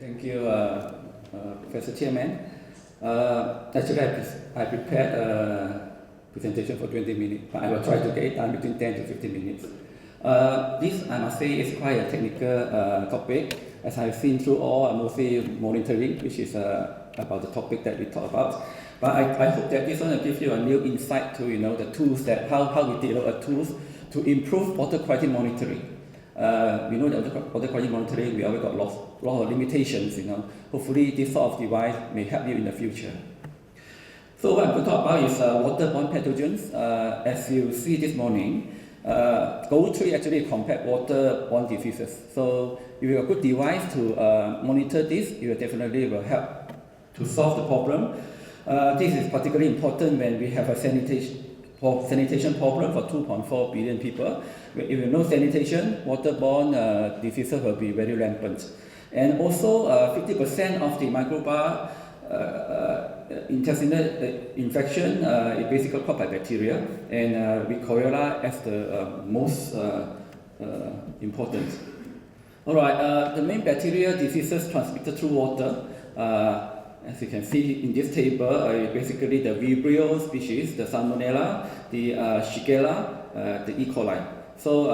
Thank you, Professor Chairman. Actually, I prepared a presentation for 20 minutes, but I will try to get it done between 10 to 15 minutes. This, I must say, is quite a technical topic, as I've seen through all, mostly monitoring, which is about the topic that we talk about. But I hope that this one will give you a new insight to the tools that how we develop tools to improve water quality monitoring. We know that water quality monitoring, we always got lot of limitations, Hopefully this sort of device may help you in the future. So what I'm going to talk about is waterborne pathogens. As you see this morning, GOAL3 actually compared waterborne diseases. So if you have a good device to monitor this, it definitely will help to solve the problem. This is particularly important when we have a sanitation problem for 2.4 billion people. If you know sanitation, waterborne diseases will be very rampant. And also 50% of the microbial intestinal infection is basically caused by bacteria, and with cholera as the most important. Alright, the main bacterial diseases transmitted through water, as you can see in this table, basically the Vibrio species, the Salmonella, the Shigella, the E. coli. So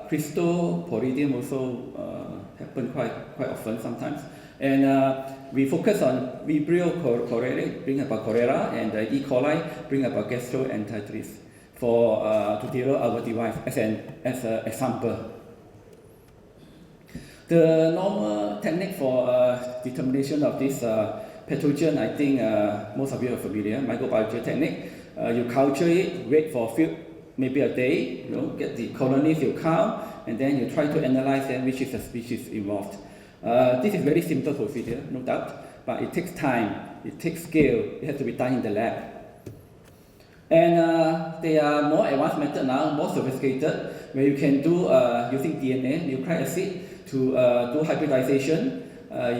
Cryptosporidium also happen quite often sometimes. And we focus on Vibrio cholerae, bring about cholera, and E. coli bring about gastroenteritis for to develop our device as an example. The normal technique for determination of this pathogen, I think most of you are familiar, microbiology technique. You culture it, wait for maybe a day, get the colonies you count, and then you try to analyze them, which is the species involved. This is very simple procedure, no doubt, but it takes time, it takes skill, it has to be done in the lab. And there are more advanced methods now, more sophisticated, where you can do using DNA, nucleic acid, to do hybridization.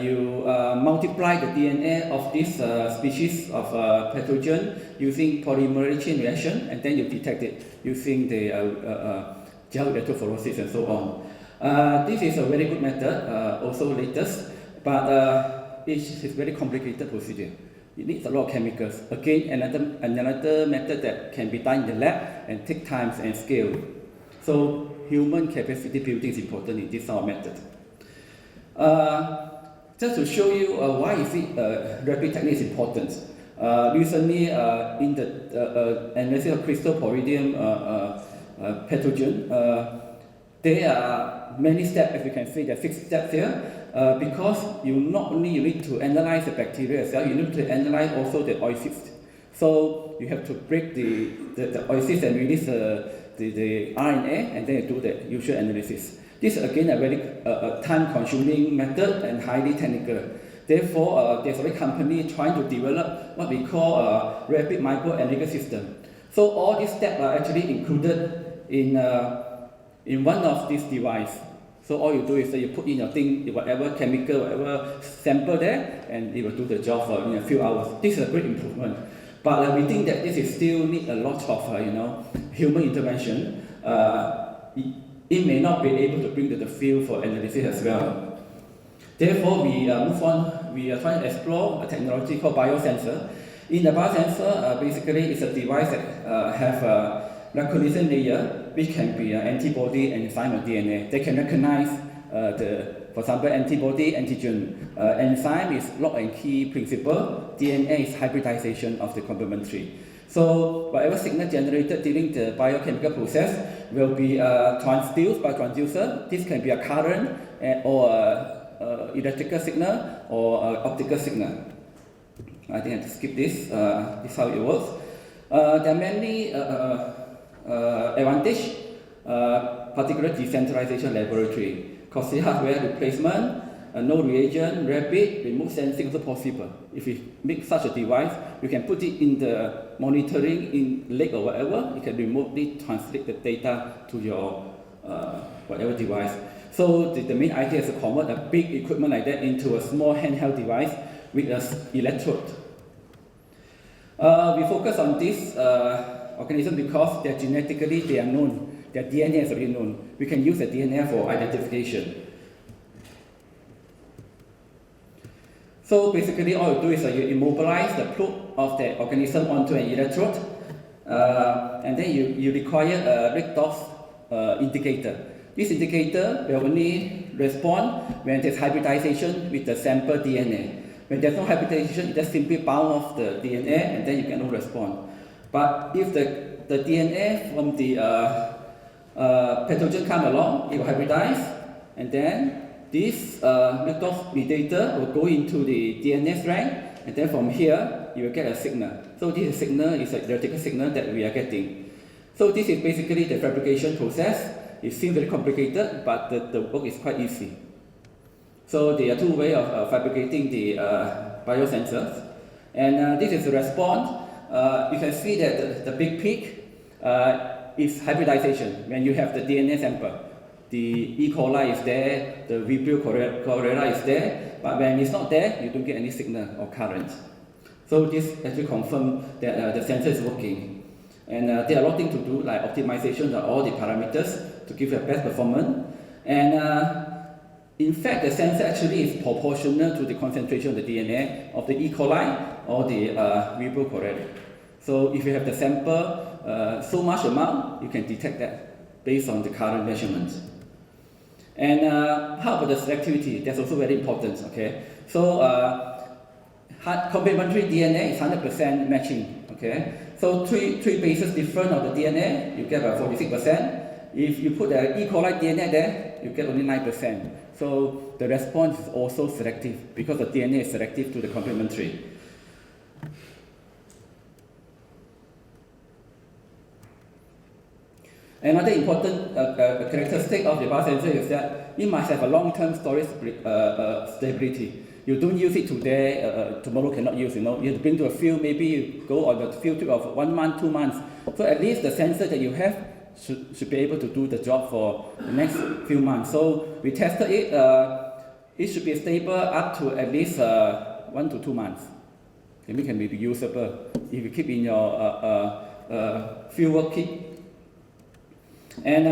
You multiply the DNA of this species of pathogen using polymerase chain reaction, and then you detect it using the gel electrophoresis and so on. This is a very good method, also latest, but it is a very complicated procedure. It needs a lot of chemicals. Again, another method that can be done in the lab and take time and scale. So human capacity building is important in this sort of method. Just to show you why is it rapid technique is important. Recently, in the analysis of Cryptosporidium pathogen, there are many steps. As you can see, there are 6 steps here. Because you not only need to analyze the bacteria itself, you need to analyze also the oocysts. So you have to break the oocysts and release the RNA, and then you do the usual analysis. This is again a very time-consuming method and highly technical. Therefore, there's a company trying to develop what we call a rapid microanalytical system. So all these steps are actually included in one of these devices. So all you do is that you put in your thing, whatever chemical, whatever sample there, and it will do the job in a few hours. This is a great improvement. But we think that this is still need a lot of human intervention. It may not be able to bring to the field for analysis as well. Therefore, we move on. We are trying to explore a technology called biosensor. In the biosensor, basically, it's a device that have a recognition layer, which can be an antibody, enzyme, or DNA. They can recognize for example, antibody, antigen. Enzyme is lock and key principle. DNA is hybridization of the complementary. So whatever signal generated during the biochemical process will be transduced by transducer. This can be a current or electrical signal or optical signal. I think I have to skip this. This is how it works. There are many advantages, particular decentralization laboratory, costly hardware replacement, no reagent, rapid, remote sensing also possible. If we make such a device, you can put it in the monitoring in lake or whatever, you can remotely translate the data to your whatever device. So the main idea is to convert a big equipment like that into a small handheld device with an electrode. We focus on this organism because they're genetically they are known. Their DNA is already known. We can use the DNA for identification. So basically all you do is you immobilize the probe of the organism onto an electrode, and then you require a Richthof indicator. This indicator will only respond when there's hybridization with the sample DNA. When there's no hybridization, it just simply bound off the DNA and then you get no response. But if the DNA from the pathogen come along, it will hybridize, and then this Richthof mediator will go into the DNA strand, and then from here you will get a signal. So this signal is a theoretical signal that we are getting. So this is basically the fabrication process. It seems very complicated, but the work is quite easy. So there are two ways of fabricating the biosensors. And this is the response. You can see that the big peak is hybridization. When you have the DNA sample, the E. coli is there, the Vibrio cholera is there, but when it's not there, you don't get any signal or current. So this actually confirms that the sensor is working. And there are a lot of things to do, like optimization of all the parameters to give you the best performance. And in fact, the sensor actually is proportional to the concentration of the DNA of the E. coli or the Vibrio cholera. So if you have the sample so much amount, you can detect that based on the current measurements. And how about the selectivity? That's also very important. Okay, so complementary DNA is 100% matching. Okay, so three bases different of the DNA, you get about 46%. If you put the E. coli DNA there, you get only 9%. So the response is also selective because the DNA is selective to the complementary. Another important characteristic of the biosensor is that it must have a long-term storage stability. You don't use it today, tomorrow cannot use, you know. You have to bring to a field, maybe you go on the field trip of 1 month, 2 months. So at least the sensor that you have should be able to do the job for the next few months. So we tested it, it should be stable up to at least 1 to 2 months. It can be usable if you keep in your fieldwork kit. And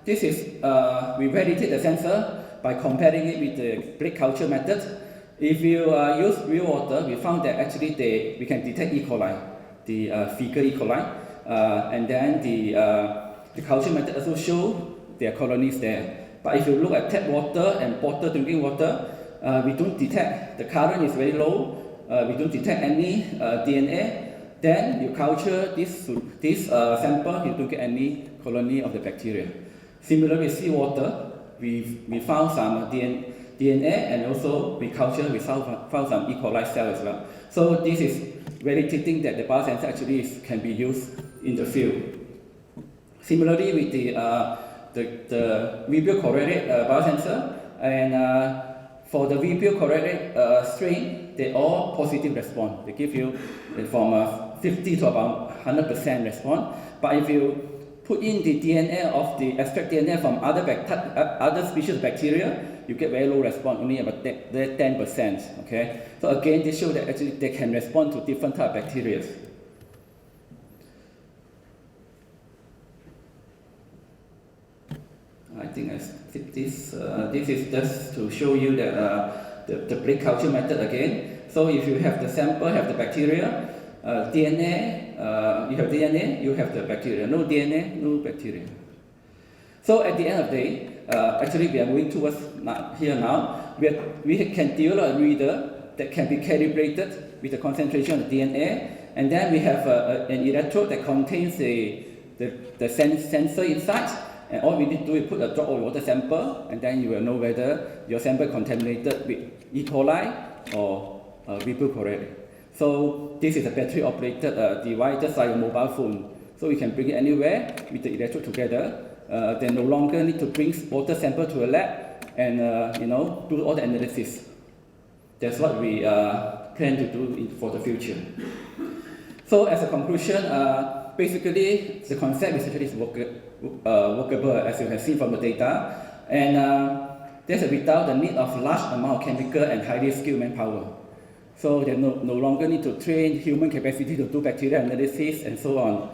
this is, we validated the sensor by comparing it with the plate culture method. If you use real water, we found that actually we can detect E. coli, the fecal E. coli, and then the culture method also show there are colonies there. But if you look at tap water and bottled drinking water, we don't detect, the current is very low, we don't detect any DNA. Then you culture this sample, you don't get any colony of the bacteria. Similarly with seawater, we found some DNA and also we culture, we found some E. coli cell as well. So this is validating that the biosensor actually can be used in the field. Similarly with the Vibrio cholerae biosensor, and for the Vibrio cholerae strain, they all positive response. They give you from 50 to about 100% response. But if you put in the DNA of the extract DNA from other species of bacteria, you get very low response, only about 10%. Okay, so again, this shows that actually they can respond to different type of bacteria. I think I skipped this. This is just to show you that the plate culture method again. So if you have the sample, have the bacteria, DNA, you have DNA, you have the bacteria. No DNA, no bacteria. So at the end of the day, actually we are moving towards here now. We can develop a reader that can be calibrated with the concentration of the DNA, and then we have an electrode that contains the sensor inside. And all we need to do is put a drop of water sample, and then you will know whether your sample contaminated with E. coli or Vibrio cholerae. So this is a battery operated device, just like a mobile phone. So you can bring it anywhere with the electrode together. They no longer need to bring water sample to a lab and do all the analysis. That's what we plan to do for the future. So as a conclusion, basically the concept is actually workable, as you have seen from the data, and that's without the need of large amount of chemical and highly skilled manpower. So they no longer need to train human capacity to do bacterial analysis and so on.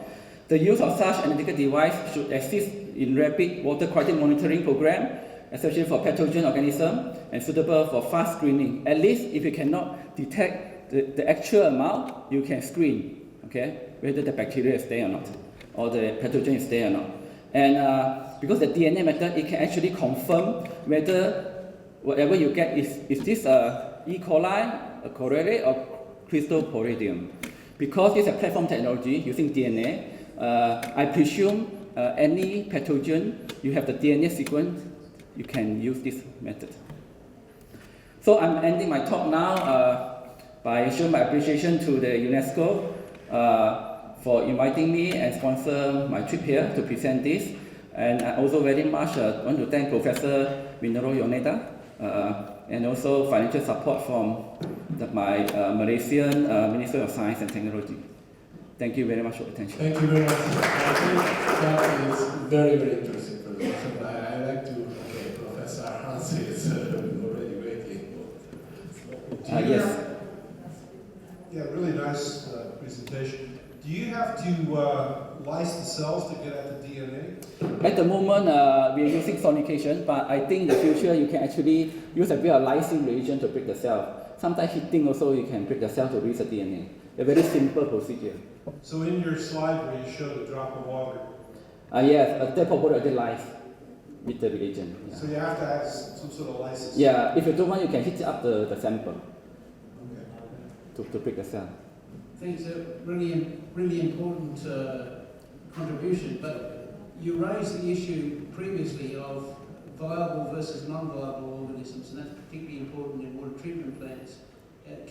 The use of such analytical device should assist in rapid water quality monitoring program especially for pathogen organism, and suitable for fast screening. At least if you cannot detect the actual amount, you can screen, okay, whether the bacteria is there or not, or the pathogen is there or not. And because the DNA method, it can actually confirm whether whatever you get is this E. coli, a Coridae, or Cryptosporidium. Because it's a platform technology using DNA, I presume any pathogen, you have the DNA sequence, you can use this method. So I'm ending my talk now by showing my appreciation to the UNESCO for inviting me and sponsor my trip here to present this. And I also very much want to thank Professor Minoru Yoneda and also financial support from my Malaysian Minister of Science and Technology. Thank you very much for your attention. Thank you very much. I think that is very, very interesting presentation. I like to, okay, Professor Hans is already waiting. Yes. Yeah, really nice presentation. Do you have to lyse the cells to get at the DNA? At the moment, we are using sonication, but I think in the future you can actually use a bit of lysine reagent to break the cell. Sometimes heating also you can break the cell to release the DNA. A very simple procedure. So in your slide where you showed a drop of water, Yes, that probably already lies with the reagent. Yeah. so you have to have some sort of lysis. Yeah, if you don't want, you can heat up the sample Okay. to break the cell. I think it's a really important contribution, but you raised the issue previously of viable versus non-viable organisms, and that's particularly important in water treatment plants.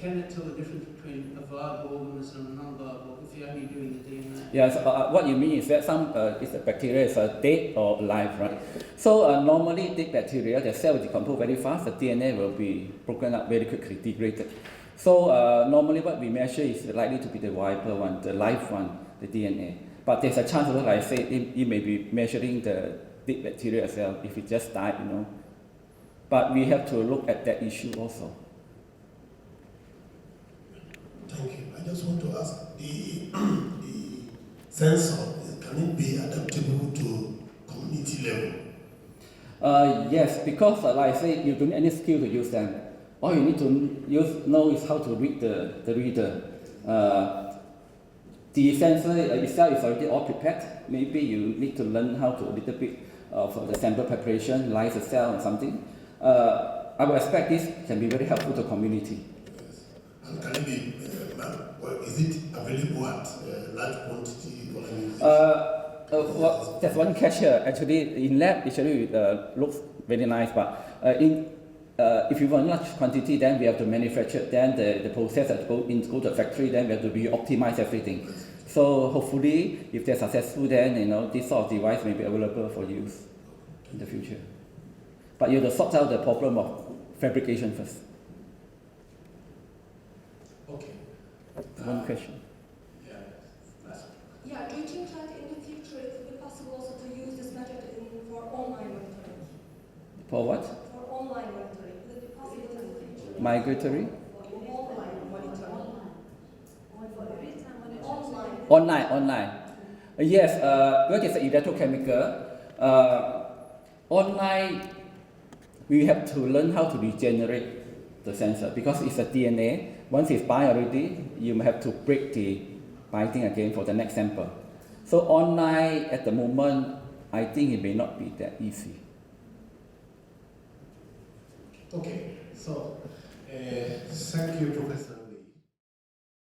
Can it tell the difference between a viable organism and a non-viable if you're only doing the DNA? Yes, what you mean is that some is the bacteria is dead or alive, right? So normally dead bacteria, the cell will decompose very fast, the DNA will be broken up very quickly, degraded. So normally what we measure is likely to be the viable one, the live one, the DNA. But there's a chance, like I say, it may be measuring the dead bacteria as well, if it just died, you know. But we have to look at that issue also. Thank you. I just want to ask, the sensor, can it be adaptable to community level? Yes, because like I say, you don't need any skill to use them. All you need to know is how to read the reader. The sensor itself is already all prepared. Maybe you need to learn how to a little bit of the sample preparation, lyse the cell or something. I would expect this can be very helpful to community. Yes. And can it be, is it available at large quantity? Or can you Well, there's one catch here. Actually, in lab, actually it looks very nice, but if you want large quantity, then we have to manufacture. Then the process has to go to the factory. Then we have to optimize everything. So hopefully, if they're successful, then this sort of device may be available for use in the future. But you have to sort out the problem of fabrication first. Okay. One question. Yeah. Last. Yeah, do you think that in the future it will be possible also to use this method for online monitoring? For what? For online monitoring. Will it be possible in the future? Migratory? For online monitoring. Online. Yes, because it's electrochemical. Online, we have to learn how to regenerate the sensor because it's a DNA. Once it's bind already, you have to break the binding again for the next sample. So online, at the moment, I think it may not be that easy. Okay, so thank you, Professor.